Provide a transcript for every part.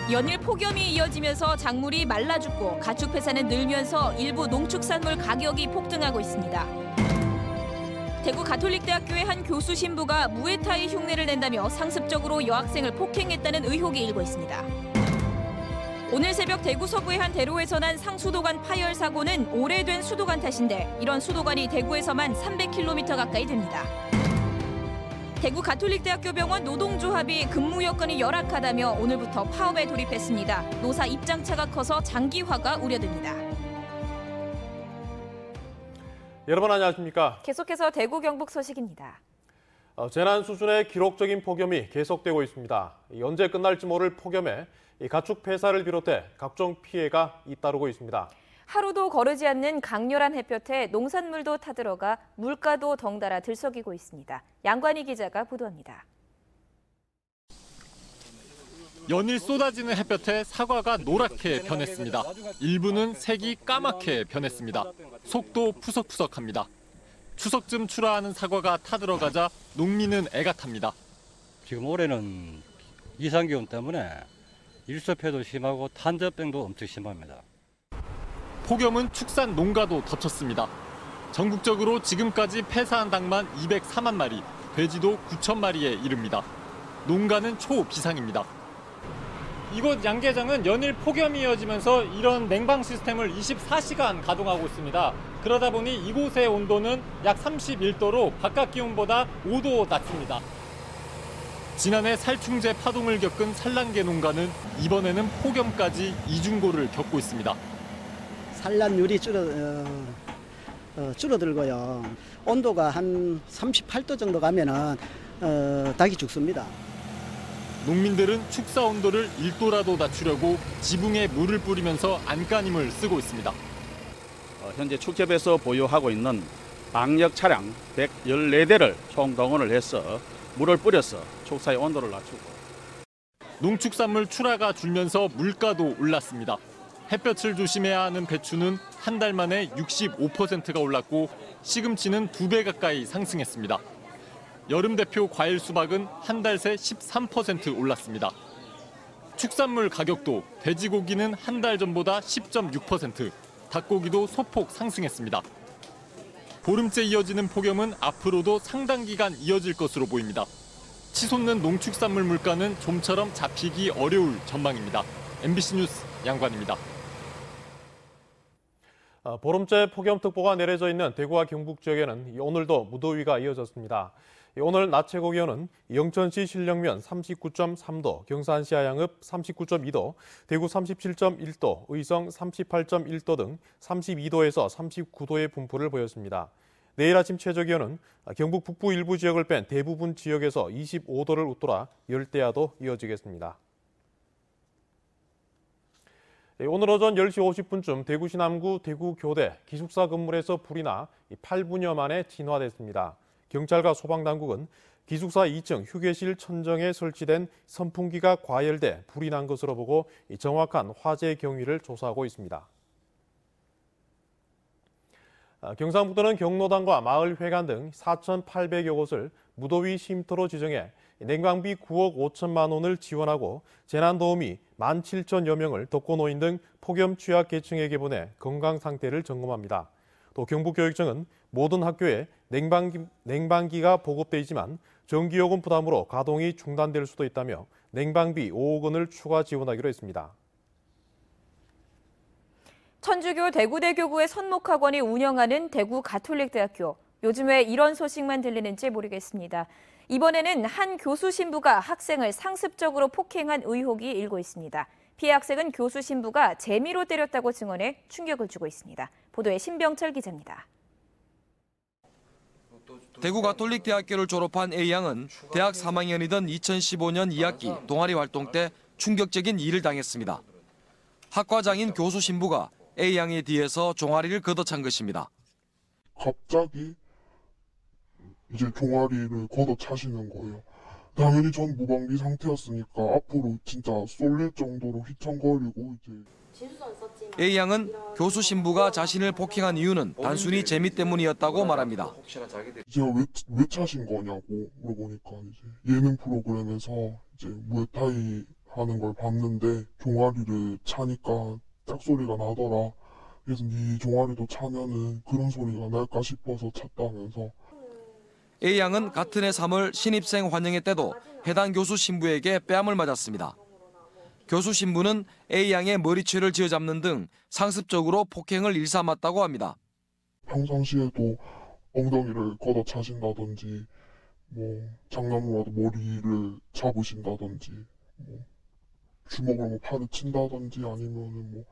연일 폭염이 이어지면서 작물이 말라 죽고 가축 폐사는 늘면서 일부 농축산물 가격이 폭등하고 있습니다. 대구 가톨릭대학교의 한 교수 신부가 무에타이 흉내를 낸다며 상습적으로 여학생을 폭행했다는 의혹이 일고 있습니다. 오늘 새벽 대구 서구의 한 대로에서 난 상수도관 파열 사고는 오래된 수도관 탓인데 이런 수도관이 대구에서만 300km 가까이 됩니다. 대구 가톨릭대학교 병원 노동조합이 근무 여건이 열악하다며 오늘부터 파업에 돌입했습니다. 노사 입장차가 커서 장기화가 우려됩니다. 여러분 안녕하십니까? 계속해서 대구 경북 소식입니다. 재난 수준의 기록적인 폭염이 계속되고 있습니다. 언제 끝날지 모를 폭염에 가축 폐사를 비롯해 각종 피해가 잇따르고 있습니다. 하루도 거르지 않는 강렬한 햇볕에 농산물도 타들어가 물가도 덩달아 들썩이고 있습니다. 양관희 기자가 보도합니다. 연일 쏟아지는 햇볕에 사과가 노랗게 변했습니다. 일부는 색이 까맣게 변했습니다. 속도 푸석푸석합니다. 추석쯤 출하하는 사과가 타들어가자 농민은 애가 탑니다. 지금 올해는 이상기온 때문에 일소패도 심하고 탄저병도 엄청 심합니다. 폭염은 축산 농가도 덮쳤습니다. 전국적으로 지금까지 폐사한 닭만 204만 마리, 돼지도 9천 마리에 이릅니다. 농가는 초비상입니다. 이곳 양계장은 연일 폭염이 이어지면서 이런 냉방 시스템을 24시간 가동하고 있습니다. 그러다 보니 이곳의 온도는 약 31도로 바깥 기온보다 5도 낮습니다. 지난해 살충제 파동을 겪은 산란계 농가는 이번에는 폭염까지 이중고를 겪고 있습니다. 산란율이 줄어들고요. 온도가 한 38도 정도 가면은 닭이 죽습니다. 농민들은 축사 온도를 1도라도 낮추려고 지붕에 물을 뿌리면서 안간힘을 쓰고 있습니다. 현재 축협에서 보유하고 있는 방역 차량 114대를 총동원을 해서 물을 뿌려서 축사의 온도를 낮추고. 농축산물 출하가 줄면서 물가도 올랐습니다. 햇볕을 조심해야 하는 배추는 한 달 만에 65%가 올랐고 시금치는 2배 가까이 상승했습니다. 여름 대표 과일 수박은 한 달 새 13% 올랐습니다. 축산물 가격도 돼지고기는 한 달 전보다 10.6%, 닭고기도 소폭 상승했습니다. 보름째 이어지는 폭염은 앞으로도 상당 기간 이어질 것으로 보입니다. 치솟는 농축산물 물가는 좀처럼 잡히기 어려울 전망입니다. MBC 뉴스 양관입니다. 보름째 폭염특보가 내려져 있는 대구와 경북 지역에는 오늘도 무더위가 이어졌습니다. 오늘 낮 최고 기온은 영천시 신령면 39.3도, 경산시 하양읍 39.2도, 대구 37.1도, 의성 38.1도 등 32도에서 39도의 분포를 보였습니다. 내일 아침 최저 기온은 경북 북부 일부 지역을 뺀 대부분 지역에서 25도를 웃돌아 열대야도 이어지겠습니다. 오늘 오전 10시 50분쯤 대구시 남구 대구교대 기숙사 건물에서 불이 나 8분여 만에 진화됐습니다. 경찰과 소방당국은 기숙사 2층 휴게실 천정에 설치된 선풍기가 과열돼 불이 난 것으로 보고 정확한 화재 경위를 조사하고 있습니다. 경상북도는 경로당과 마을회관 등 4,800여 곳을 무더위 쉼터로 지정해 냉방비 9억 5천만 원을 지원하고 재난도우미 17,000여 명을 독거노인 등 폭염 취약 계층에게 보내 건강 상태를 점검합니다. 또 경북교육청은 모든 학교에 냉방기가 보급돼 있지만 전기요금 부담으로 가동이 중단될 수도 있다며 냉방비 5억 원을 추가 지원하기로 했습니다. 천주교 대구대교구의 선목학원이 운영하는 대구 가톨릭대학교. 요즘 왜 이런 소식만 들리는지 모르겠습니다. 이번에는 한 교수 신부가 학생을 상습적으로 폭행한 의혹이 일고 있습니다. 피해 학생은 교수 신부가 재미로 때렸다고 증언해 충격을 주고 있습니다. 보도에 신병철 기자입니다. 대구 가톨릭대학교를 졸업한 A양은 대학 3학년이던 2015년 2학기 동아리 활동 때 충격적인 일을 당했습니다. 학과장인 교수 신부가 A양의 뒤에서 종아리를 걷어찬 것입니다. 갑자기 이제 종아리를 걷어차시는 거예요. 당연히 전 무방비 상태였으니까 앞으로 진짜 쏠릴 정도로 휘청거리고 이제. A양은 교수 신부가 자신을 폭행한 이유는 단순히 재미 때문이었다고 말합니다. 제가 왜 차신 거냐고 물어보니까 이제 예능 프로그램에서 이제 무에타이 하는 걸 봤는데 종아리를 차니까 짝소리가 나더라. 그래서 네 종아리도 차면은 그런 소리가 날까 싶어서 찼다면서. A양은 같은 해 3월 신입생 환영회 때도 해당 교수 신부에게 뺨을 맞았습니다. 교수 신부는 A양의 머리채를 쥐어잡는 등 상습적으로 폭행을 일삼았다고 합니다. 평상시에도 엉덩이를 걷어차신다든지 뭐 장난으로라도 머리를 잡으신다든지 뭐 주먹으로 뭐 팔을 친다든지 아니면은 뭐.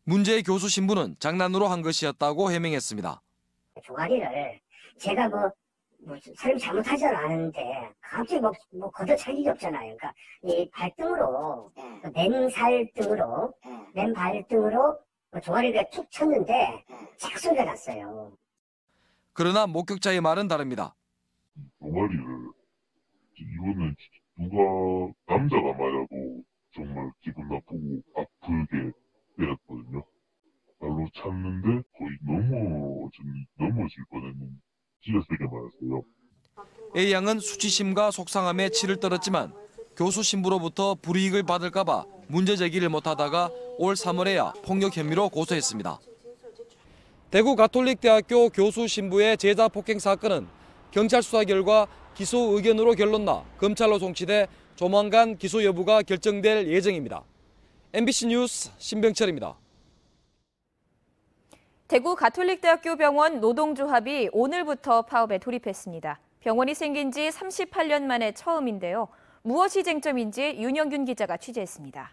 문제의 교수 신부는 장난으로 한 것이었다고 해명했습니다. 종아리를 제가 사람이 잘못하지 않았는데 갑자기 뭐 걷어찰 일이 없잖아요. 그러니까 이 발등으로 맨살 등으로 맨발등으로 종아리가 툭 쳤는데 착소리가 났어요. 그러나 목격자의 말은 다릅니다. 종아리를 이거는 누가 남자가 맞아도 정말 기분 나쁘고 아프게 때렸거든요. 발로 찼는데 거의 넘어질 뻔했는데 진짜 세게 맞았어요. A양은 수치심과 속상함에 치를 떨었지만 교수 신부로부터 불이익을 받을까 봐 문제 제기를 못하다가 올 3월에야 폭력 혐의로 고소했습니다. 대구 가톨릭대학교 교수 신부의 제자 폭행 사건은 경찰 수사 결과 기소 의견으로 결론나 검찰로 송치돼 조만간 기소 여부가 결정될 예정입니다. MBC 뉴스 신병철입니다. 대구 가톨릭대학교 병원 노동조합이 오늘부터 파업에 돌입했습니다. 병원이 생긴 지 38년 만에 처음인데요. 무엇이 쟁점인지 윤영균 기자가 취재했습니다.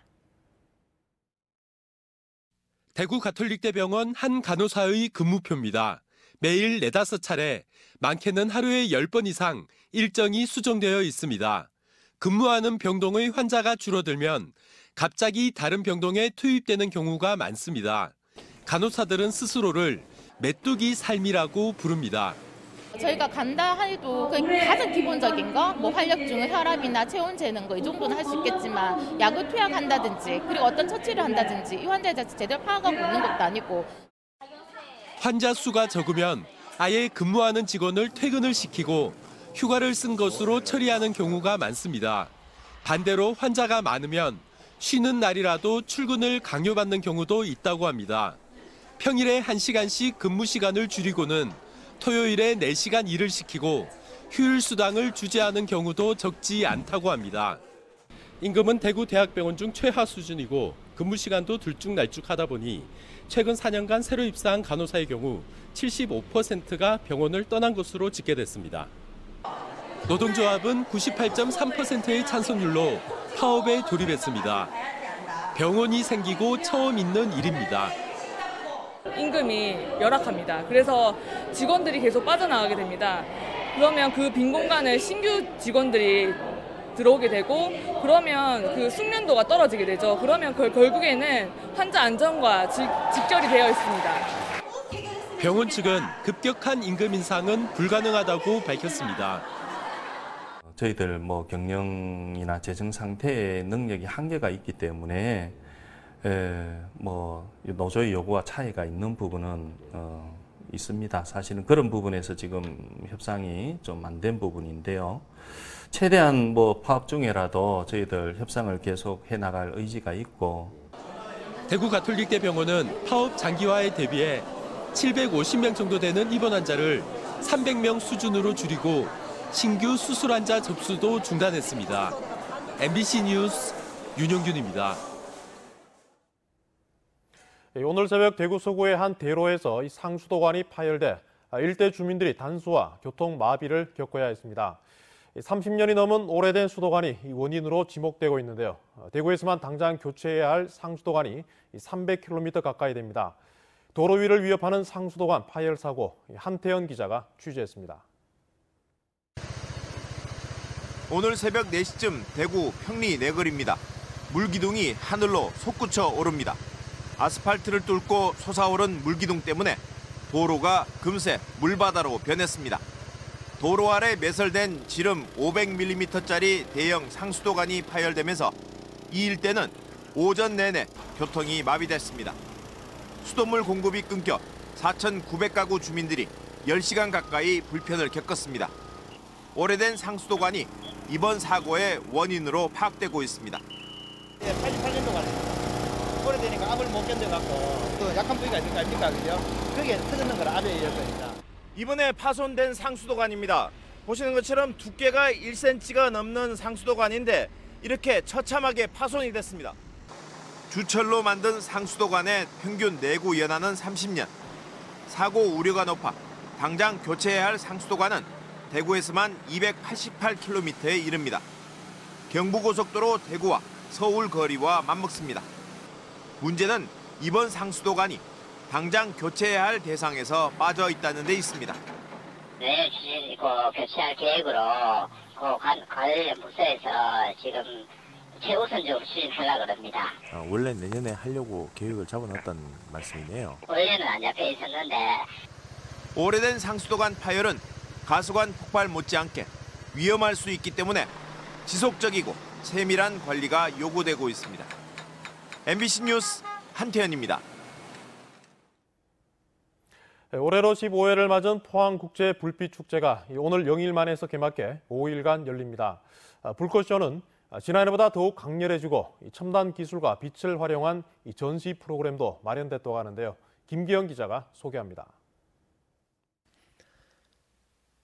대구 가톨릭대병원 한 간호사의 근무표입니다. 매일 4-5차례, 많게는 하루에 10번 이상 일정이 수정되어 있습니다. 근무하는 병동의 환자가 줄어들면 갑자기 다른 병동에 투입되는 경우가 많습니다. 간호사들은 스스로를 메뚜기 삶이라고 부릅니다. 저희가 간다 해도 가장 기본적인 거, 활력증, 혈압이나 체온 재는 거 이 정도는 할 수 있겠지만 약을 투약한다든지 그리고 어떤 처치를 한다든지 이 환자에 대해서 제대로 파악하고 있는 것도 아니고. 환자 수가 적으면 아예 근무하는 직원을 퇴근을 시키고 휴가를 쓴 것으로 처리하는 경우가 많습니다. 반대로 환자가 많으면 쉬는 날이라도 출근을 강요받는 경우도 있다고 합니다. 평일에 1시간씩 근무 시간을 줄이고는 토요일에 4시간 일을 시키고 휴일 수당을 주지 않은 경우도 적지 않다고 합니다. 임금은 대구 대학병원 중 최하 수준이고 근무 시간도 들쭉날쭉하다 보니 최근 4년간 새로 입사한 간호사의 경우 75%가 병원을 떠난 것으로 집계됐습니다. 노동조합은 98.3%의 찬성률로 파업에 돌입했습니다. 병원이 생기고 처음 있는 일입니다. 임금이 열악합니다. 그래서 직원들이 계속 빠져나가게 됩니다. 그러면 그 빈 공간에 신규 직원들이 들어오게 되고 그러면 그 숙련도가 떨어지게 되죠. 그러면 결국에는 환자 안전과 직결이 되어 있습니다. 병원 측은 급격한 임금 인상은 불가능하다고 밝혔습니다. 저희들 경영이나 재정 상태의 능력이 한계가 있기 때문에 노조의 요구와 차이가 있는 부분은 있습니다. 사실은 그런 부분에서 지금 협상이 좀 안 된 부분인데요. 최대한 파업 중에라도 저희들 협상을 계속 해나갈 의지가 있고. 대구 가톨릭대병원은 파업 장기화에 대비해 750명 정도 되는 입원 환자를 300명 수준으로 줄이고 신규 수술 환자 접수도 중단했습니다. MBC 뉴스 윤영균입니다. 오늘 새벽 대구 서구의 한 대로에서 상수도관이 파열돼 일대 주민들이 단수와 교통 마비를 겪어야 했습니다. 30년이 넘은 오래된 수도관이 원인으로 지목되고 있는데요. 대구에서만 당장 교체해야 할 상수도관이 300km 가까이 됩니다. 도로 위를 위협하는 상수도관 파열 사고, 한태현 기자가 취재했습니다. 오늘 새벽 4시쯤 대구 평리 내거리입니다. 물기둥이 하늘로 솟구쳐 오릅니다. 아스팔트를 뚫고 솟아오른 물기둥 때문에 도로가 금세 물바다로 변했습니다. 도로 아래 매설된 지름 500mm짜리 대형 상수도관이 파열되면서 이 일대는 오전 내내 교통이 마비됐습니다. 수돗물 공급이 끊겨 4,900가구 주민들이 10시간 가까이 불편을 겪었습니다. 오래된 상수도관이 이번 사고의 원인으로 파악되고 있습니다. 88년도가 오래되니까 압을 못 견뎌갖고 또 약한 부위가 있을 거 아닙니까, 그죠? 그게 터졌는 걸 압에 엮으니까. 이번에 파손된 상수도관입니다. 보시는 것처럼 두께가 1cm가 넘는 상수도관인데 이렇게 처참하게 파손이 됐습니다. 주철로 만든 상수도관의 평균 내구 연한은 30년. 사고 우려가 높아 당장 교체해야 할 상수도관은 대구에서만 288km에 이릅니다. 경부고속도로 대구와 서울 거리와 맞먹습니다. 문제는 이번 상수도관이 당장 교체해야 할 대상에서 빠져 있다는 데 있습니다. 내일 교체할 계획으로 관련 부서에서 지금 최우선적으로 추진하려고 합니다. 원래 내년에 하려고 계획을 잡아놨다는 말씀이네요. 원래는 안 잡혀 있었는데. 오래된 상수도관 파열은 가스관 폭발 못지않게 위험할 수 있기 때문에 지속적이고 세밀한 관리가 요구되고 있습니다. MBC 뉴스 한태현입니다. 올해로 15회를 맞은 포항국제불빛축제가 오늘 영일만에서 개막해 5일간 열립니다. 불꽃쇼는 지난해보다 더욱 강렬해지고 첨단 기술과 빛을 활용한 전시 프로그램도 마련됐다고 하는데요. 김기영 기자가 소개합니다.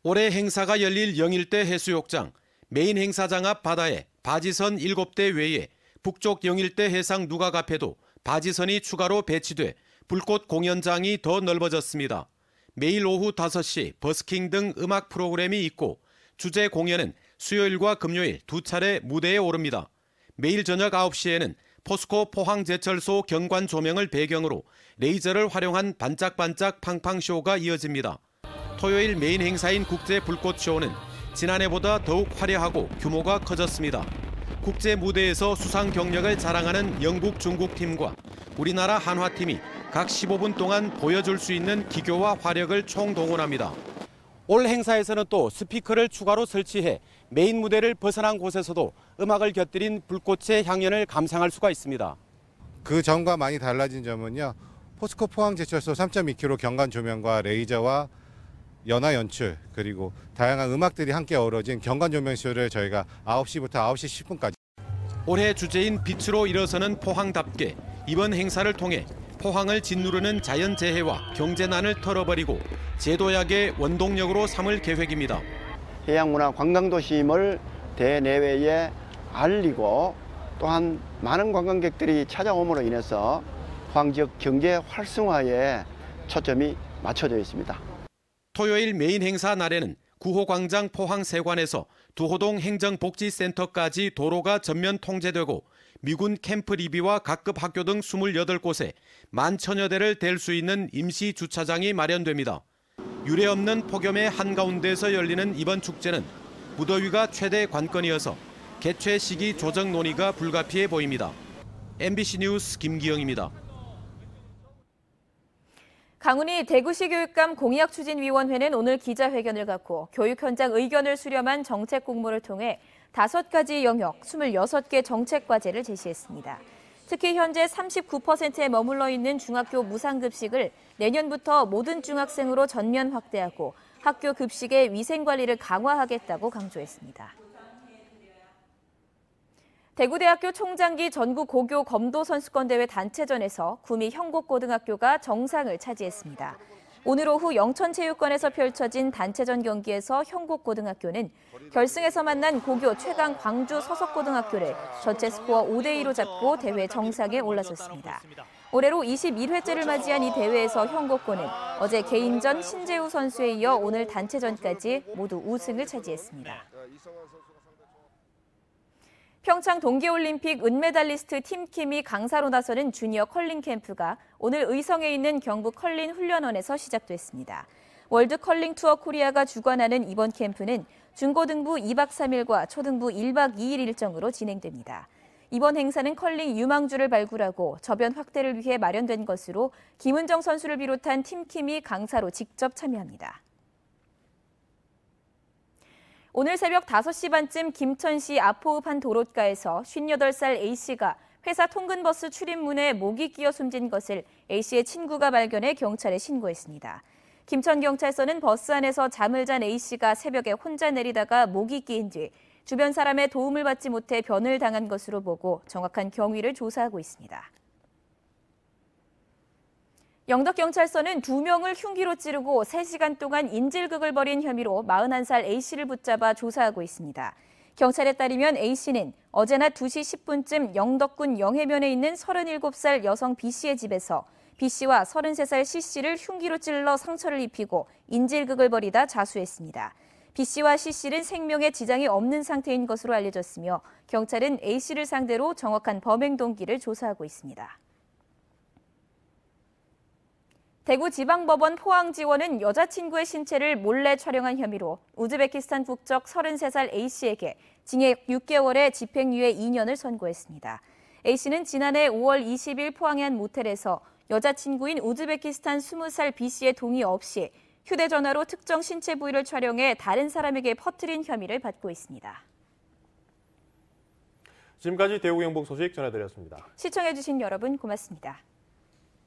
올해 행사가 열릴 영일대 해수욕장, 메인 행사장 앞 바다에 바지선 7대 외에 북쪽 영일대 해상 누각 앞에도 바지선이 추가로 배치돼 불꽃 공연장이 더 넓어졌습니다. 매일 오후 5시 버스킹 등 음악 프로그램이 있고 주제 공연은 수요일과 금요일 두 차례 무대에 오릅니다. 매일 저녁 9시에는 포스코 포항제철소 경관 조명을 배경으로 레이저를 활용한 반짝반짝 팡팡쇼가 이어집니다. 토요일 메인 행사인 국제불꽃쇼는 지난해보다 더욱 화려하고 규모가 커졌습니다. 국제 무대에서 수상 경력을 자랑하는 영국, 중국 팀과 우리나라 한화팀이 각 15분 동안 보여줄 수 있는 기교와 화력을 총동원합니다. 올 행사에서는 또 스피커를 추가로 설치해 메인 무대를 벗어난 곳에서도 음악을 곁들인 불꽃의 향연을 감상할 수가 있습니다. 그 전과 많이 달라진 점은요. 포스코 포항제철소 3.2km 경관 조명과 레이저와 연화 연출 그리고 다양한 음악들이 함께 어우러진 경관 조명쇼를 저희가 9시부터 9시 10분까지. 올해 주제인 빛으로 일어서는 포항답게 이번 행사를 통해 포항을 짓누르는 자연재해와 경제난을 털어버리고 제도약의 원동력으로 삼을 계획입니다. 해양문화 관광도심을 대내외에 알리고 또한 많은 관광객들이 찾아옴으로 인해서 포항 지역 경제 활성화에 초점이 맞춰져 있습니다. 토요일 메인 행사 날에는 구호광장 포항세관에서 두호동 행정복지센터까지 도로가 전면 통제되고 미군 캠프 리비와 각급 학교 등 28곳에 11,000여 대를 댈 수 있는 임시 주차장이 마련됩니다. 유례없는 폭염의 한가운데에서 열리는 이번 축제는 무더위가 최대 관건이어서 개최 시기 조정 논의가 불가피해 보입니다. MBC 뉴스 김기영입니다. 강훈이 대구시 교육감 공약추진위원회는 오늘 기자회견을 갖고 교육 현장 의견을 수렴한 정책 공모를 통해 5가지 영역 26개 정책 과제를 제시했습니다. 특히 현재 39%에 머물러 있는 중학교 무상급식을 내년부터 모든 중학생으로 전면 확대하고 학교 급식의 위생관리를 강화하겠다고 강조했습니다. 대구대학교 총장기 전국 고교 검도 선수권대회 단체전에서 구미 형곡고등학교가 정상을 차지했습니다. 오늘 오후 영천체육관에서 펼쳐진 단체전 경기에서 형곡고등학교는 결승에서 만난 고교 최강 광주 서석고등학교를 전체 스코어 5대2로 잡고 대회 정상에 올라섰습니다. 올해로 21회째를 맞이한 이 대회에서 형곡고는 어제 개인전 신재우 선수에 이어 오늘 단체전까지 모두 우승을 차지했습니다. 평창 동계올림픽 은메달리스트 팀킴이 강사로 나서는 주니어 컬링 캠프가 오늘 의성에 있는 경북 컬링 훈련원에서 시작됐습니다. 월드 컬링 투어 코리아가 주관하는 이번 캠프는 중고등부 2박 3일과 초등부 1박 2일 일정으로 진행됩니다. 이번 행사는 컬링 유망주를 발굴하고 저변 확대를 위해 마련된 것으로 김은정 선수를 비롯한 팀킴이 강사로 직접 참여합니다. 오늘 새벽 5시 반쯤 김천시 아포읍 한 도로가에서 58살 A씨가 회사 통근버스 출입문에 목이 끼어 숨진 것을 A씨의 친구가 발견해 경찰에 신고했습니다. 김천경찰서는 버스 안에서 잠을 잔 A씨가 새벽에 혼자 내리다가 목이 끼인 뒤 주변 사람의 도움을 받지 못해 변을 당한 것으로 보고 정확한 경위를 조사하고 있습니다. 영덕경찰서는 2명을 흉기로 찌르고 3시간 동안 인질극을 벌인 혐의로 41살 A씨를 붙잡아 조사하고 있습니다. 경찰에 따르면 A씨는 어제 낮 2시 10분쯤 영덕군 영해면에 있는 37살 여성 B씨의 집에서 B씨와 33살 C씨를 흉기로 찔러 상처를 입히고 인질극을 벌이다 자수했습니다. B씨와 C씨는 생명에 지장이 없는 상태인 것으로 알려졌으며 경찰은 A씨를 상대로 정확한 범행 동기를 조사하고 있습니다. 대구지방법원 포항지원은 여자친구의 신체를 몰래 촬영한 혐의로 우즈베키스탄 국적 33살 A씨에게 징역 6개월에 집행유예 2년을 선고했습니다. A씨는 지난해 5월 20일 포항의 한 모텔에서 여자친구인 우즈베키스탄 20살 B씨의 동의 없이 휴대전화로 특정 신체 부위를 촬영해 다른 사람에게 퍼뜨린 혐의를 받고 있습니다. 지금까지 대구 경북 소식 전해드렸습니다. 시청해주신 여러분 고맙습니다.